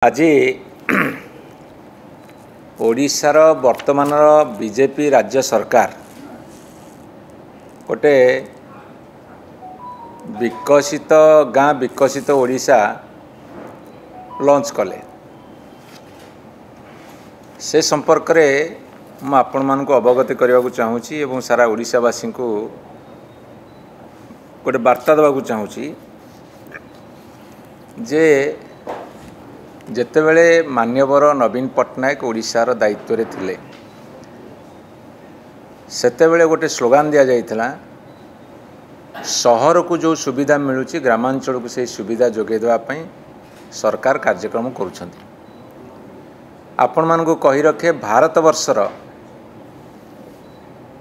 आज ओडिशार वर्तमान बीजेपी राज्य सरकार गोटे विकसित गाँ विकसित ओडिशा लॉन्च कले से संपर्क में मु आपण मान को अवगत करने को चाहूँगी और सारा ओडिशावासी को गोटे वार्ता देवा चाहूँगी जे जेतेबेले मान्यवर नवीन पट्टनायक ओडिशार दायित्व रे थिले सेतेबेले गोटे स्लोगान दिया जाइथिला शहर को जो सुविधा मिलुची ग्रामांचल को से सुविधा जोगे देवा पई सरकार कार्यक्रम करुछंती। आपण मान को कहि रखे भारत वर्षर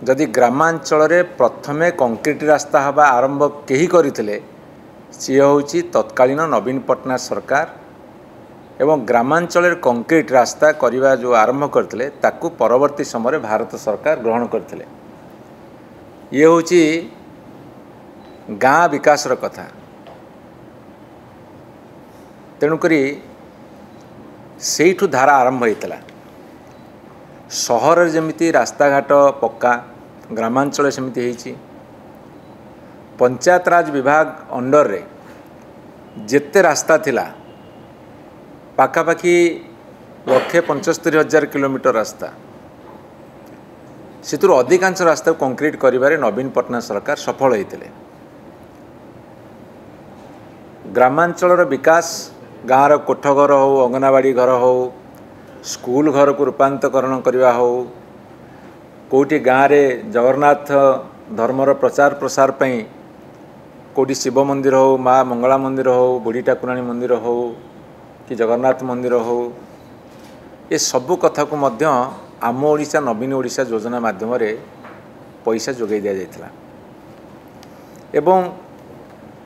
जदि ग्रामांचल रे प्रथमे कंक्रीट रास्ता हवा आरंभ केही करिथिले सी होउची तत्कालीन नवीन पट्टनायक सरकार एवं ग्रामांचल कंक्रीट रास्ता करने जो आरंभ करते ताकू परवर्ती समय भारत सरकार ग्रहण करते। ये होची गाँ विकास कथा। तेणुकरी सेठू धारा आरंभ होता सहर जमीती रास्ता घाट पक्का ग्रामांचल सेमती होईची। पंचायत राज विभाग अंडर रे जेते रास्ता थिला पाखापाखि 1,75,000 किलोमीटर रास्ता से अधिकांश रास्ता कंक्रीट करिबारे नवीन पट्टनायक सरकार सफल होते। ग्रामांचल विकास गाँव कोठघर हो अंगनवाड़ी घर हो स्कूल घर को रूपांतरण करवा हो कोटी गाँव में जगन्नाथ धर्मर प्रचार प्रसार पई कोटी शिव मंदिर हो माँ मंगला मंदिर हो बुढ़ी ठाकुराणी मंदिर हो कि जगन्नाथ मंदिर हो ये सबू कथा को मध्य आम ओडिशा नवीन ओडिशा योजना माध्यम रे पैसा जोगाई दिया जाइथिला एवं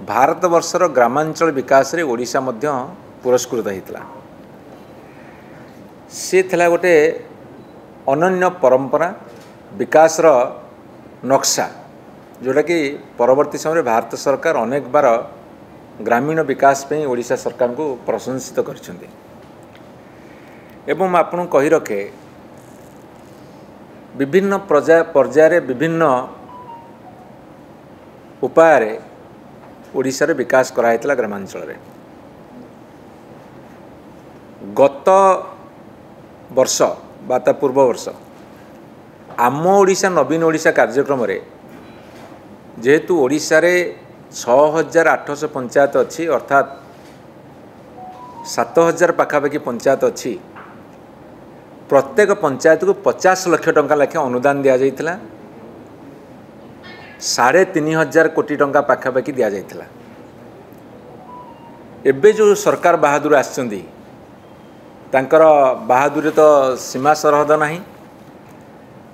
भारत वर्षर ग्रामांचल विकास रे ओडिशा मध्य पुरस्कृत होता। से थिला गोटे अनन्य परंपरा विकास रो नक्शा जोटा कि परवर्ती समय भारत सरकार अनेक बार ग्रामीण विकास पे ओडिशा सरकार को प्रशंसित करछन्ती। एवं आपन कहि रखे विभिन्न पर्याय विभिन्न उपाय ओडिशा रे विकास कराइतला ग्रामांचल रे। गत वर्ष बाता पूर्व वर्ष आम ओडिशा नवीन ओडिशा कार्यक्रम रे जेहेतु ओडिशा रे 6,800 पंचायत अच्छी अर्थात 7,000 पाखापाखि पंचायत अच्छी प्रत्येक पंचायत को 50 लाख टंका लेखे अनुदान दि जाइथिला 3,500 कोटी टंका पाखापाखि दि जाइथिला। एबे जो सरकार बहादुर आछंदी तांकर बहादुरी तो सीमा सरहद नहीं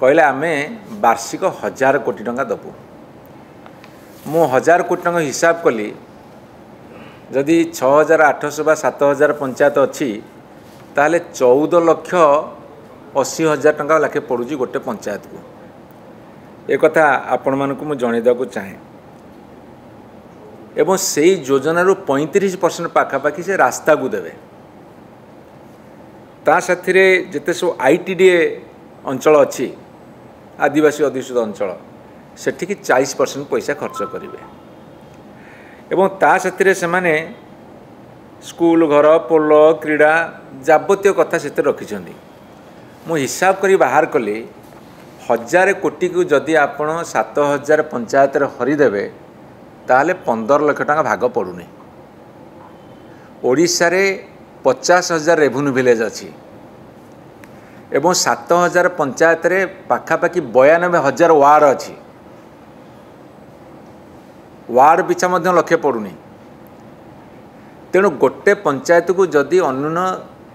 कहले आमे वार्षिक 1,000 कोटी टंका दबु। मु 1,000 कोटी टंका हिसाब कली जदि 6,800 बा 7,000 पंचायत अच्छी ताहले 14,80,000 टंका लाखे पड़ुची गोटे पंचायत को। एक कथा आपण मानकु मु जणै को चाहे एवं सेई योजना रो 35% पाखापाखि से रास्ता को देवे ता साथी जेते सो आईटीडीए अंचल अच्छी आदिवासी अधिष्ठित अंचल सेठिकी 40% पैसा खर्च करेंगे एवं ता साथी से माने स्कूल घर पोल क्रीड़ा जाबतीय कथा से रखिछंदी। मु हिसाब करी बाहर कली 1,000 कोटी को जदि आपण 7,000 पंचायत हरिदेवे ताहले 15 लाख टंका भाग पड़ुनी। ओडिशा रे 50,000 रेवेन्यू विलेज अच्छी एवं 7,000 पंचायत रे पाखापाखि 92,000 वार्ड अच्छी वार्ड पिछा मध्य लक्ष्य पड़ुनी। तेणु गोटे पंचायत को जदि अन्यून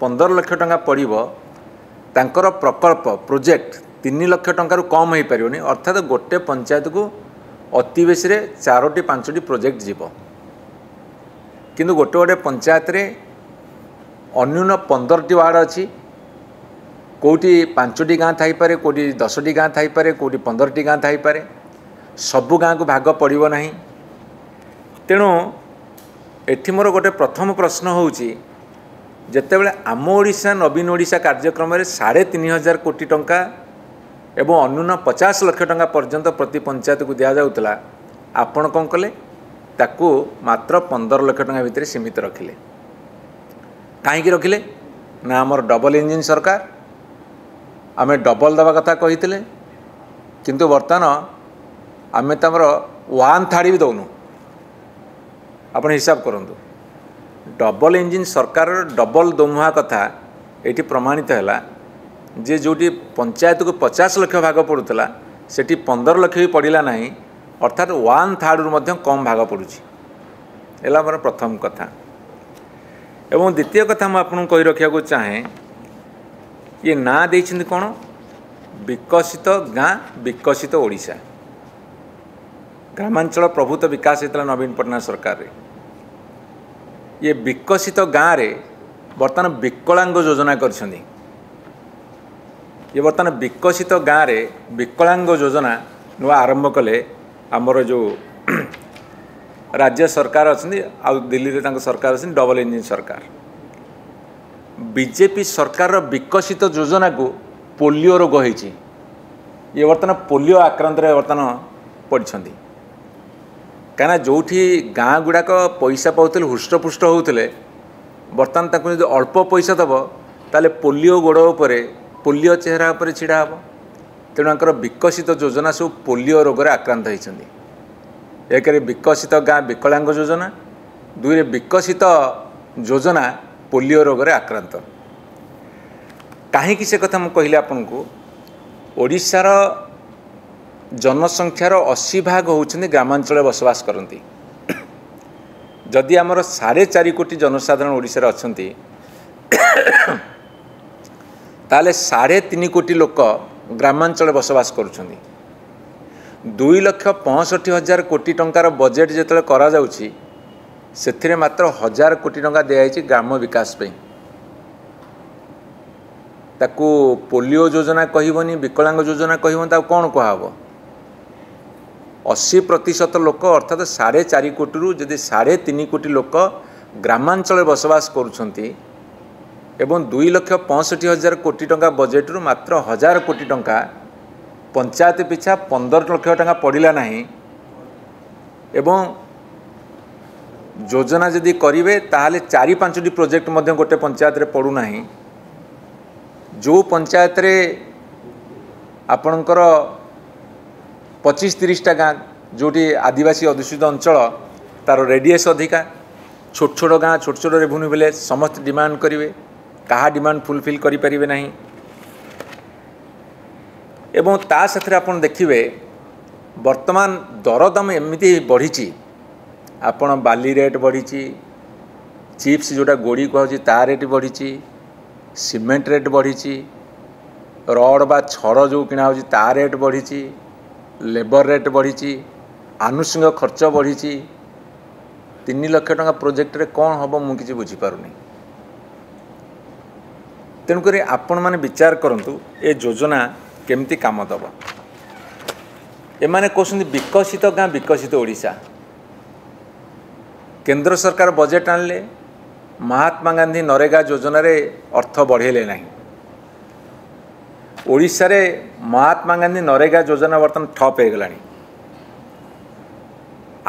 15 लाख टंका पड़ो तांकर प्रकल्प प्रोजेक्ट 3 लाख टंका कम हो पारनी अर्थात गोटे पंचायत को अति बेसी 4-5 प्रोजेक्ट जीव किंतु गोटे गोटे पंचायत रे अन्यून 15टी वार्ड अच्छी कोटी 5टी गाँ थाई पारे कोटी 10टी गाँ थाई पारे कोटी 15टी गाँ थाई पारे सबु गाँ को भाग पड़ो नहीं। तेणु एठी मोर गोटे प्रथम प्रश्न होउची ଯେତେବେଳେ ଆମ ଓଡ଼ିଶା ନବୀନ ଓଡ଼ିଶା କାର୍ଯ୍ୟକ୍ରମରେ 3,500 କୋଟି ଟଙ୍କା ଏବଂ ଅନ୍ୟୁନ 50 ଲକ୍ଷ ଟଙ୍କା पर्यंत प्रति पंचायत को दिया जाउतला आपण कौन कले ताकू मात्र 15 लक्ष टଙ୍କା भितर सीमित रखिले कहीं रखिले ना आमर डबल इंजिन सरकार आमे डबल दवा कथा कही किंतु बर्तमान आमे तमर 1/3 भी दौनु आपण हिसाब करंतु डबल इंजिन सरकार डबल दमुहा कथा ये प्रमाणित है जे जोटी पंचायत को 50 लक्ष भाग पड़ूला सेठी 15 लक्ष भी पड़ा ना अर्थात 1/3 कम भाग पड़ुची एला मोर प्रथम कथा। एवं द्वितीय कथा मैं आपको कही रखा चाहे ये ना देइछिन कौन विकसित गाँ विकसित ओडिशा ग्रामांचल प्रभुत्व विकास होता नवीन पट्टनायक सरकार रे ये विकसित गाँव रे बर्तमान विकलांग योजना करछंदी ये बर्तमान विकसित गाँव रे विकलांग योजना नुआ आरंभ कले आमर जो राज्य सरकार अच्छी आ दिल्ली रे तांको सरकार अच्छी डबल इंजिन सरकार बीजेपी सरकार विकसित योजना को पोलियो रोग होईची ये बर्तमान पोलियो आक्रांत बर्तमान पड़छंदी कहीं जो गाँ गुड़ाक पैसा पाते हृष्टपुष्ट होते बर्तमान तक जो अल्प पैसा दब ताले पोलियो गोड़ उपर पोलियो चेहरा उपर छिड़ा हम तेणुकर विकसित योजना सब पोलियो रोग आक्रांत होती एक विकसित गाँ विकलांग योजना दुई विकसित योजना पोलियो रोग आक्रांत कहीं से कथा मुझे कहली आपन को ओडिशार जनसंख्यार 80% होउछन्ति ग्रामांचल बसवास करती जदि आमर 4.5 कोटी जनसाधारण ओडिशार अछन्ति ताले 3.5 कोटी लोक ग्रामांचल बसवास करुछन्ति 2,65,000 कोटी टंकार बजेट जेतले करा जाउछि सेथिरे मात्र 1,000 कोटी टंका दियाइछि ग्राम विकास पे ताकू पोलियो योजना कहबनी विकलांग योजना कहबनी ता कोन कहबो 80% लोक अर्थात 4.5 कोटी रु जदि 3.5 कोटी लोक ग्रामांचल बसवास करुछन्ति एवं 2,65,000 कोटी टंका बजेट रु मात्र 1,000 कोटी टंका पंचायत पिछा 15 लक्ष टंका पड़िला नहीं एवं योजना जदि करिवे ताहाले 4-5टी प्रोजेक्ट मध्य गोटे पंचायत रे पड़ू नहीं जो पंचायत रे आपणकर 25-30टा गाँ जोटी आदिवासी अध्युषित अंचल तार रेडियस अधिका छोट छोट गाँ छोट छोट रेवेन्यू बेले समस्त डिमांड करेंगे कहा डिमांड फुलफिल करें ना एवं ता साथ आपन देखिए वर्तमान दरदाम एमती बढ़ी आपण बाली रेट बढ़ी चिप्स जोटा गोड़ी कहूँ ता रेट बढ़ी सीमेंट रेट बढ़ी रड बा छड़ जो किना हो ता रेट बढ़ी लेबर रेट बढ़ी आनुषंगिक खर्च बढ़ी 3 लाख टंका प्रोजेक्ट रे कौन हम मुझे बुझीपारुनी तेणुक आपण मैंने विचार करूँ ये योजना केमती काम दब एमाने कहते विकसित गाँ विकसित ओडिशा केंद्र सरकार बजेट आनले महात्मा गांधी नरेगा योजना रे अर्थ बढ़ेले नहीं ओडिशा रे महात्मा गांधी नरेगा योजना बर्तमान ठप हो गलानी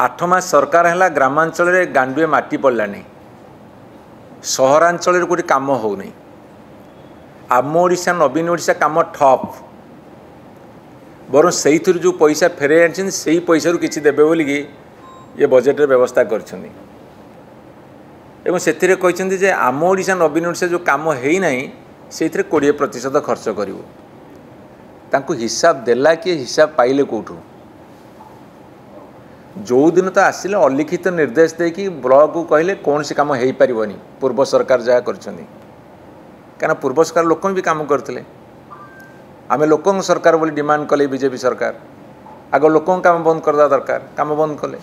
8 मास सरकार है ग्रामांचल रे गांडुए माटी पड़ला नहीं सहरांचल कोई काम हो नहीं आम ओडिशा नवीन ओडिशा काम ठप बर से जो पैसा फेरे आनी से पैसा किसी देवे बोलिकी ये बजेट रे व्यवस्था करछन्ती एवं से कहते जे आम ओडिशा नवीन ओडिशा जो काम है ना से 20% खर्च करूँ तांको हिसाब देला कि हिसाब पाइले कौटू जो दिन तो आसिले अलिखित निर्देश देकी ब्लॉक को कहले कौन सी काम हो पारिबनी पूर्व सरकार जहाँ करछन्ती क्या पूर्व सरकार लोक भी काम करते आम लोक सरकार बोली डिमांड कले बीजेपी सरकार आग लोक काम बंद करदा दरकार काम बंद कले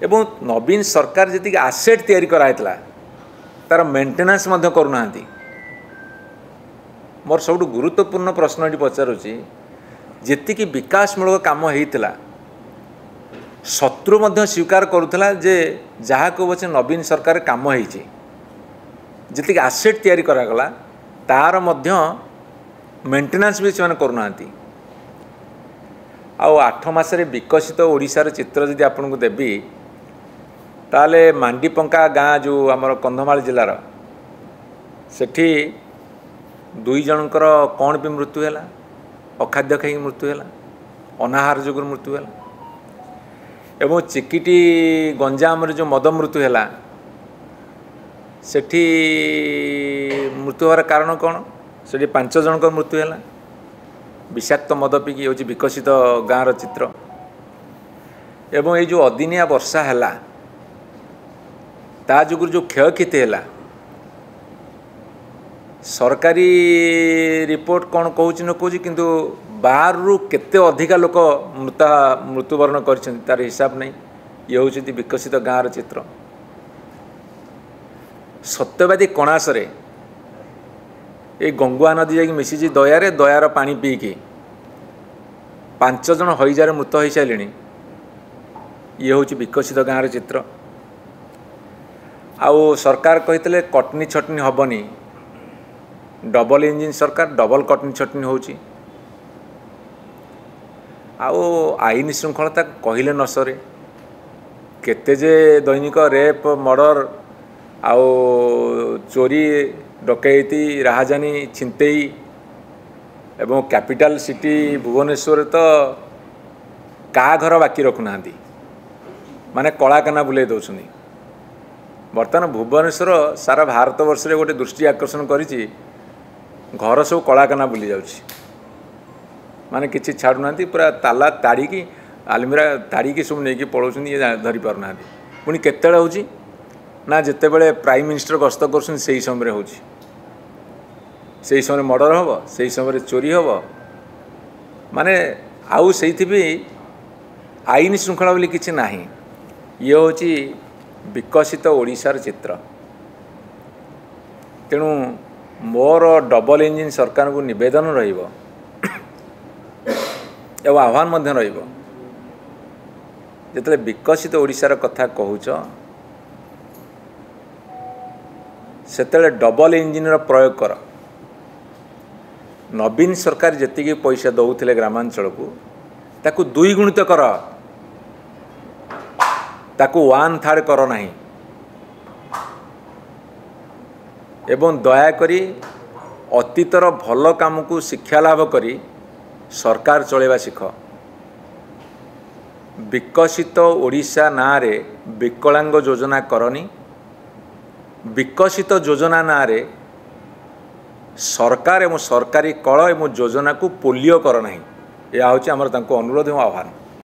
एवं नवीन सरकार जी आसेट तैयारी कराइतला तार मेंटेनेंस मध्य करूना मोर सब गुरुत्वपूर्ण प्रश्न ये पचारुची जी विकासमूलक काम होता शत्रु मध्य स्वीकार करुला जे जहाँ को बचे नवीन सरकार काम होती जी आसेट तैयारी करागला तार मध्य मेंटेनेंस भी से करूना आउ 8 मासरे विकसित ओडिशार चित्र जदि आपन को देबी ताले मांडीपंका गाँ जो आमर कंधमाल जिलार सेठी 2 जनकर कौन भी मृत्यु है अखाद्य खाई मृत्यु है अनाहार जोगर मृत्यु है एवं चिकिटी गंजाम जो मद मृत्यु है सेठी मृत्यु होवार कारण कौन से 5 जनकर मृत्यु है विषाक्त मद पीकी हूँ विकसित गाँव चित्र एवं ये जो अदिनिया वर्षा है ता जुगर जो क्षयक्षति है सरकारी रिपोर्ट कौन कहूँ न कहूँ किंतु 12 रु केते अधिका लोक मृत्युवरण कर हिसाब नहीं ये हूँ विकसित गाँव चित्र सत्यवादी कणासरे ये गंगुआ नदी जाकि मिसी दयारे दयार पानी पीकी 5 जन हईजार मृत हो सारे ये हूँ विकसित गाँव चित्र आउ सरकार कहते कटनी छटनी हेनी डबल इंजिन सरकार डबल कटनी छटनी होची आउ आईन श्रृंखलता कहले न सरे केते जे दैनिक रेप मर्डर आउ चोरी डकैती राहाजानी छिंतेई एवं कैपिटल सिटी भुवनेश्वर तो का घर बाकी रखुना माने कलाकाना बुले दौरान बर्तमान भुवनेश्वर सारा भारत वर्ष रे गोटे दृष्टि आकर्षण करिछि घर सब कलाकाना बुली जाउछि माने किछि छाड़ुना पूरा ताला ताड़ी की आलमीरा ताड़ी की सब नहीं पलाउछन ये धरी पारना पुणी केतेबेले होछि ना जितेबेले प्राइम मिनिस्टर गस्त कर समय होछि से समय मर्डर हम से समय चोरी हम माने आउ से आईन श्रृंखला बोली किछि नाही ये होछि विकसित ओडिशार चित्र तेणु मोर डबल इंजिन सरकार को निवेदन रहिबो एवं आह्वान मध्य रहिबो जेतले विकसित ओडिशार कथा कहूच सेतले डबल इंजिन प्रयोग कर नवीन सरकार जेतिकी पैसा दौथिले ग्रामांचल को ताकू 2 गुणित कर ताकू 1/3 कर नहीं एवं दयाकरी अतीतर भल काम को शिक्षा लाभ करी सरकार चलेवा शिख विकसित ओडिशा नारे विकलांग योजना करनी विकसित योजना नारे सरकार एवं सरकारी कल एवं योजना को पोलियो कर नहीं यह हूँ आमर अनुरोध एवं आह्वान।